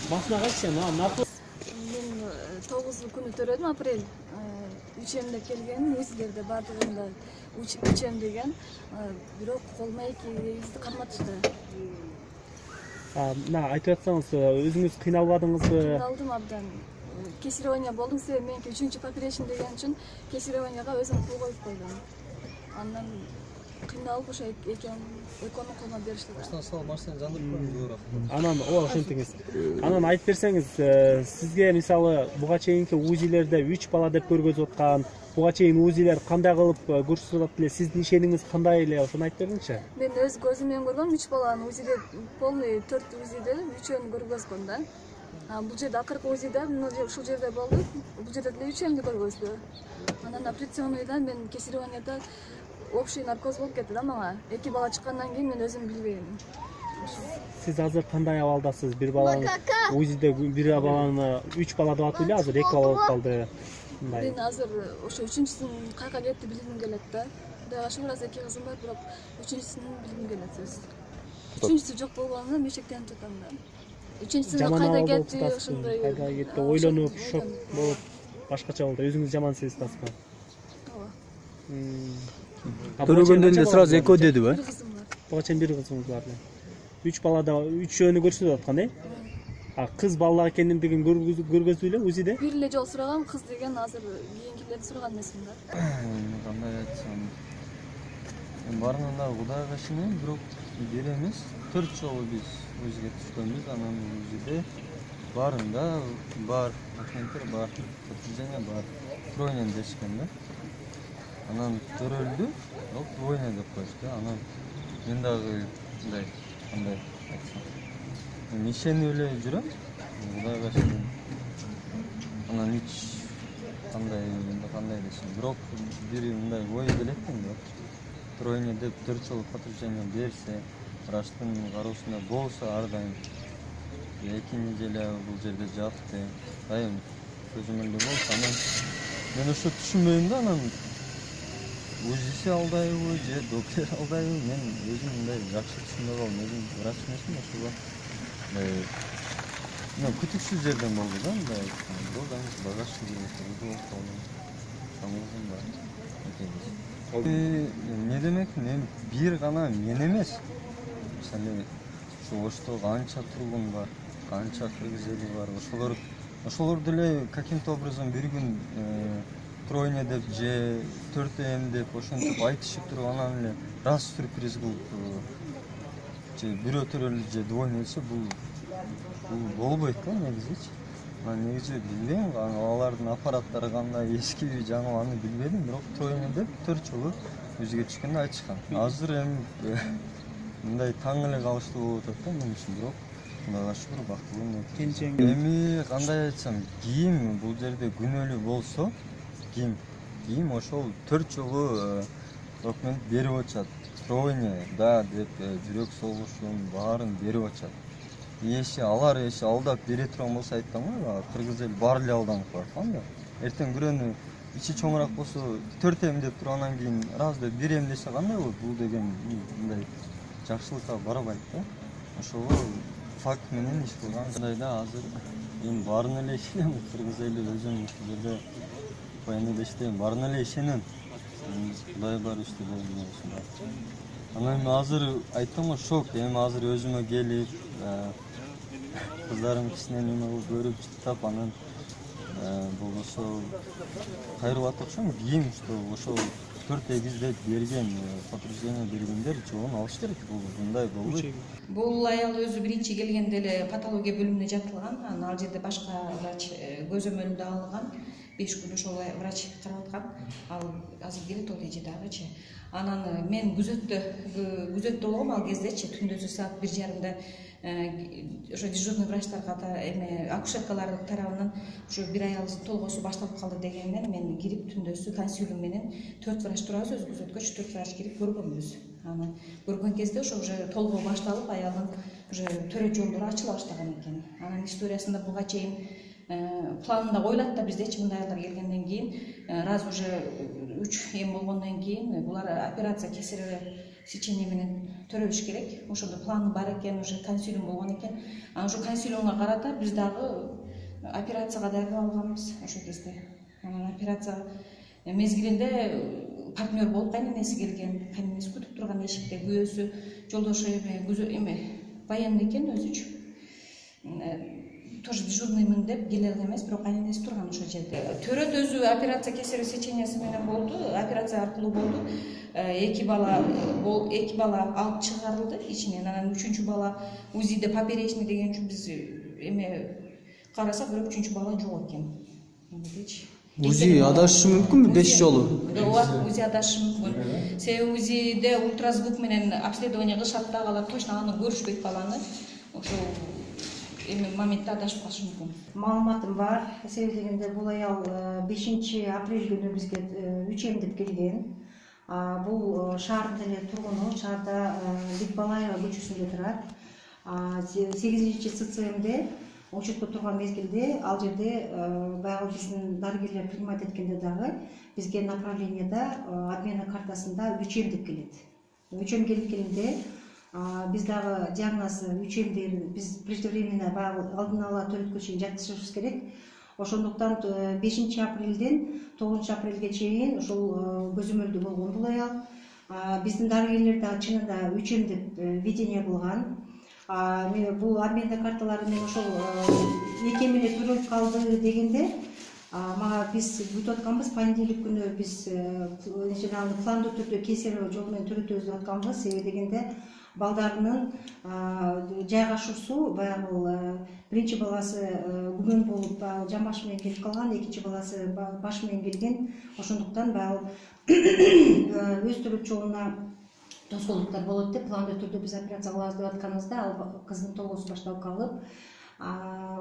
Басына кайтсаң, наркоз. Мен 9 күнү төрөдүм, апрель. 3 эмде келген, өзүлөрдө бардыгында 3 эм деген. Бирок колума 2 изди карматышты. Мына айтып атсаңыз, өзүңүз кыйналбадыңызбы? Кыйналдым абдан. Кесарево болдум, себеби меники 3-чү поперечный деген үчүн кесаревоға өзүм пул коюп койдум. Андан кыйналып ошо экөөнүн колуна беришти да. Баштан салып машинаны жандырып коюңуз. Анан ошентиңиз. Анан айтып берсеңиз, сизге мисалы буга чейинки УЗИлерде 3 бала деп көргөзүп аткан, буга чейин УЗИлер кандай кылып көрсөтүп атат эле, сиздин ишенимиңиз кандай эле, ошону айтып бериңизчи. Мен өз көзүм менен көргөм, 3 баланын УЗИде полный 4 УЗИде 3-өн көргөзгөн да. Бул жерде акыркы УЗИде ушул жерде болду. Бул жерде деле 3 эмди көргөздү. Анан операционныйда мен кесаревода общий наркоз болуп кетти да мага. 2 бала чыккандан кийин мен өзүм билбейм. Сиз азыр кандай абалдасыз? Бир баланы УЗИде бир баланы 3 бала деп атып эле, азыр 2 бала болуп калды. Мен азыр ошо 3-үчүсүн кайка кетти билгим келет да. Кудайга шүгүр, азыр 2 кызым бар, бирок 3-үчүсүн билгим келет сөз. 3-үчүсү жок болгонуна мешектенип жатам да. 3-үчүсүн кайда кетти, ошондой. Кайда кетти, ойлонуп, шок болуп, башкача болду. Өзүңүз жаман сезип атасызбы? Ооба. Төрөгөндөн эле сразу экөө дедиби? Бир кызым бар. Буга чейин бир кызыңыз бар. 3 балада 3-өөнү көрсөтүп аткан, Кыз балдар экендигин көргөздү эле УЗИде? Бир эле жолу сурагам, кыз деген азыр кийинкилерди сураган эмесмин да. Кандай айтсам, баарынан да Кудайга ишенем, бирок бир эмес, 4 жолу биз УЗИге түшкөнбүз, анан УЗИде баарында бар, документтер бар, подтверждение бар. Тройня дешкен да. Анан төрөлдү, бирок тройня деп коюшту. Анан мен дагы мындай, кандай айтсам, ишенип эле жүрөм, Кудайга ишенем. Анан кандай десем, бирок бир мындай ой келет да. Тройня деп 4 жолу подтверждение берсе, врачтын кароосунда болсо ар дайым 2 неделя бул жерде жатты. Дайым көзөмөлдө болсо, анан мен ошо түшүнбөйм да, анан УЗИси алдайбы же доктор алдайбы, мен өзүм мындай жакшы түшүнбөй калдым. Өзүм врач эмесмин, ошого күтүксүз жерден болду да, мындай жолдаңыз багажды болуп калдым. Самолгум бар. Не демек, мен бир гана мен эмес. Мисалы, Ошто канча тургун бар, канча кыргыз эли бар, ошолор деле каким-то образом бир күн тройня деп же 4 эм деп ошентип айтышып туруп, анан эле раз сюрприз кылып же бирөө төрөлүп же двойня десе, бул болбойт да негизичи. Мен негизи билбейм, алардын аппараттары кандай, эскиби жаңы, аны билбедим, бирок тройня деп 4 жолу өзүгө түшкөндө айтышкан. Азыр эми мындай таң эле калыштуу болуп атат да мен үчүн, бирок Кудайга шүгүр, бактылуу. Эми кандай айтсам, кийим бул жерде күнөөлүү болсо, кийим ошол 4 жолу документ берип атышат. Тройня да деп жүрөк согушун баарын берип атышат. Алар алдап бере турган болсо, айттым го, кыргыз эл баары эле алданып калат да. Эртең бирөөнү ичи чоңураак болсо 4 эм деп тургандан кийин раз деп 1 эм десе кандай болот? Бул деген мындай жакшылыкка барбайт да. Ошого факт менен иш кылган. Кандайда азыр мен баарына эле ишенем, кыргыз эли өзүм жерде баянда иштейм, баарына эле ишенем. Кудай бар иште болду ушунда. Анан азыр айттым го, шок. Эми азыр өзүмө келип, кыздарым кичинен эме көрүп чыктап, анан болбосо кайрылып атып окшойм. Кийим что ошол 4 эгиз деп берген, подтверждение бергендер жоон алыш керек. Бул мындай болбойт. Бул аял өзү биринчи келгенде эле патология бөлүмүнө жатылган, анан ал жерде башка врач көзөмөлүндө алынган. 5 күн ошол врач карап аткан. Ал азыр келет ол эже дагычы. Анан мен күзөттө болгом ал кездечи, түндөсү саат 1:30 ошо дежурный врачтарга эме акушеркалар тарабынан ушу бир аялдын толгоосу башталып калды дегенден мен кирип түндөсү консилиум менен 4 врач турабыз, өз күзөткө 4 врач кирип көргөнбүз. Анан көргөн кезде ошо уже толгоо башталып, аялдын уже төрө жолдору ачыла баштаган экен. Анан историясында буга чейин планында коюлат да, биздечи мындай аялдар келгенден кийин раз уже 3 эм болгондон кийин булар операция кесарево сечение менен төрөлүш керек. Ошондо планы бар экен, уже консилиум болгон экен. Анан ошо консилиумга карата биз дагы операцияга даярдап алганбыз ошол кезде. Анан операция мезгилинде партнер болуп кайненеси келген, кайненеси күтүп турган эшикте, күйөөсү жолдошу военный экен өзүчү. Тоже дежурныймын деп келе алган эмес, бирок кайненеси турган ошол жерде. Төрөт өзү операция кесарево сечениясы менен болду, операция аркылуу болду. Эки бала алып чыгарылды ичинен, анан үчүнчү бала УЗИде поперечный деген үчүн биз карасак, бирок үчүнчү бала жок экен. УЗИ адашы мүмкүнбү 5 жолу? Ооба, УЗИ адашы мүмкүн. Себеби УЗИде ультразвук менен обследование кылышат да, алар точно аны көрүшпөйт баланы. Ошол моментте адашып калышы мүмкүн. Маалыматым бар. Себеби дегенде бул аял 5 апрель күнү бизге 3 эмдеп келген. Бул шаардын эле тургуну, шаарда Бекбалаева көчөсүндө турат. 8 СЦМде учетко турган мезгилде ал жерде баягы биздин дарыгерлер принимать эткенде дагы бизге направленияда обмена картасында 3 эмдеп келет. 3 эм келип келгенде биз дагы диагноз 3 эмди биз преждевременно баягы алдын ала төрөткө чейин жаткызышыбыз керек. Ошондуктан 5 апрелден 9 апрелге чейин ошол көзөмөлдүү болгон бул аял. Биздин дарыгерлер да чынында 3 эмдеп видение кылган. Бул обменный карталары мен ошол 2 эм эле төрөлүп калды дегенде мага биз бүтүп атканбыз, понедельник күнү биз жанагы пландуу түрдө кесарево жол менен төрөтөбүз деп атканбыз. Себеби дегенде балдарынын жайгашуусу баягы биринчи баласы күгөн болуп жан баш менен келип калган, экинчи баласы баш менен келген. Ошондуктан баягы өз төрөт жолуна тоскоолдуктар болот деп пландуу түрдө биз операция кылабыз деп атканыбызда ал кыздын тогосу башталып калып,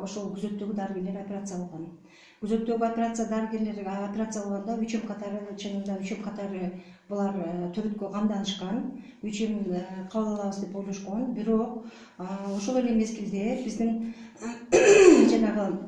ошол күзөттөгү дарыгерлер операция кылган. Күзөттөгү операция дарыгерлер операция кылганда 3 эм катары, чынында 3 эм катары булар төрөткө камданышкан, 3 эм кабыл алабыз деп ойлошкон. Бирок ошол эле мезгилде биздин жанагы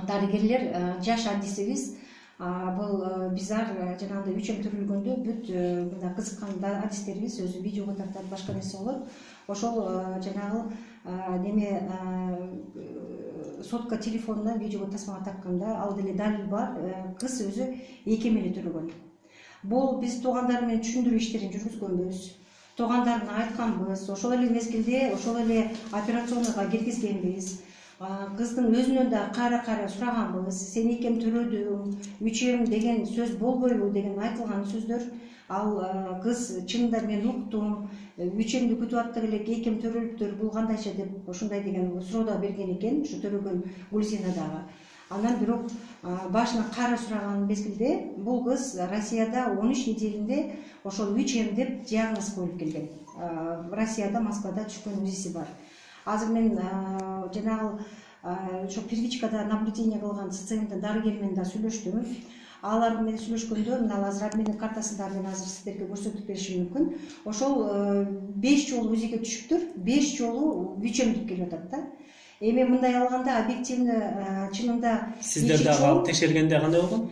дарыгерлер жаш адисибиз бул бизар жанагындай 3 эм төрөлгөндө бүт мындай кызыккан адистерибиз өзү видеого тартат, башка нерсе болот. Ошол жанагы неме сотка телефонуна видеого тасмага такканда ал деле далил бар, кыз өзү 2 эм эле төрөгөн. Бул биз туугандар менен түшүндүрүү иштерин жүргүзгөнбүз. Туугандарына айтканбыз. Ошол эле мезгилде ошол эле операционныйга киргизгенбиз. Кыздын өзүнөн да кайра сураганбыз. Сен 2 эм төрөдүң, 3 эм деген сөз болбойбу деген айтылган сөздөр. Ал кыз чынында мен уктум, 3 эмди күтүп аттык элек, 2 эм төрөлүптүр, бул кандайча деп ошондой деген суроо берген экен, ушу төрөгөн Гүлзина дагы. Анан бирок башынан кайра сураган мезгилде бул кыз Россияда 13 неделинде ошол 3 эм деп диагноз коюлуп келген. Россияда, Москвада түшкөн УЗИси бар. Азыр мен жанагы ошо первичкада наблюдение кылган СЦМдин дарыгери менен да сүйлөштүм. Алар менен сүйлөшкөндө мына азыр обменный картасында мен азыр сиздерге көрсөтүп беришим мүмкүн. Ошол 5 жолу УЗИге түшүптүр, 5 жолу 3 эм деп келип атат да. Эми мындай алганда объективно чынында сиздер дагы текшергенде кандай болгон?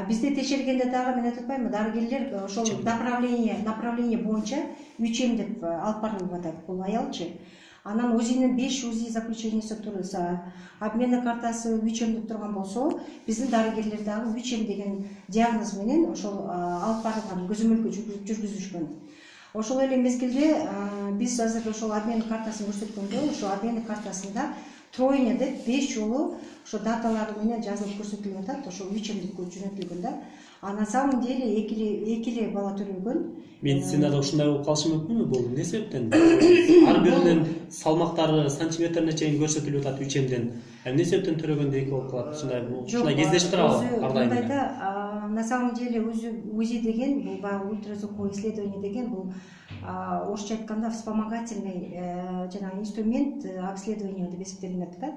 Бизде текшергенде дагы мен айтып атпаймынбы, дарыгерлер ошол направление боюнча 3 эм деп алып барылып атат бул аялчы. Анан УЗИнин 5 УЗИ заключениясы турса, обменный картасы 3 эм деп турган болсо, биздин дарыгерлер дагы 3 эм деген диагноз менен ошол алып барылган көзөмөлгө жүргүзүшкөн. Ошол эле мезгилде биз азыр ошол обменный картасын көрсөткөндө, ошол обменный картасында тройня деп 5 жолу ошо даталары менен жазылып көрсөтүлүп атат, ошол 3 эм деп жөнөтүлгөн да. А на самом деле эки эле бала төрөлгөн. Медицинада ушундай болуп калышы мүмкүнбү? Бул эмне себептен? Ар биринин салмактары сантиметрине чейин көрсөтүлүп атат 3 эмден. Эмне себептен төрөгөндө эки болуп калат? Ушундай кездешип турабы ар дайым? Мындайда на самом деле УЗИ деген бул баягы ультразвуковое исследование деген бул орусча айтканда вспомогательный жанагы инструмент обследования деп эсептелинет да.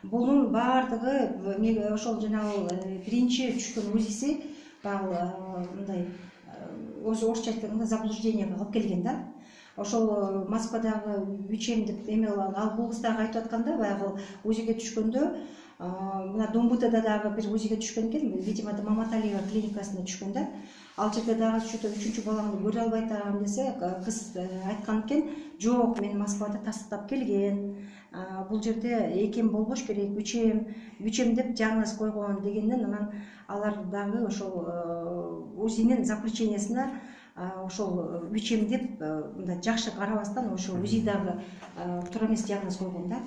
Бунун баардыгы ошол жанагы биринчи түшкөн УЗИси баягы мындай орусча айтканда заблужденияга алып келген да. Ошол Москвадагы 3 эм деп эме ал бул кыз дагы айтып атканда баягы УЗИге түшкөндө мына Домбутада дагы бир УЗИге түшкөн экен, видимо Маматалиева клиникасына түшкөн да. Ал жерде дагы что-то 3-чү баламды көрө албай атам десе, кыз айткан экен, жок, мен Москвада тастыктап келген. Бул жерде экем болбош керек, үчем деп диагноз койгон дегенден анан алар дагы ошол УЗИнин заключениясына ошол үчем деп мындай жакшы карабастан ошол УЗИ дагы туура эмес диагноз койгон да.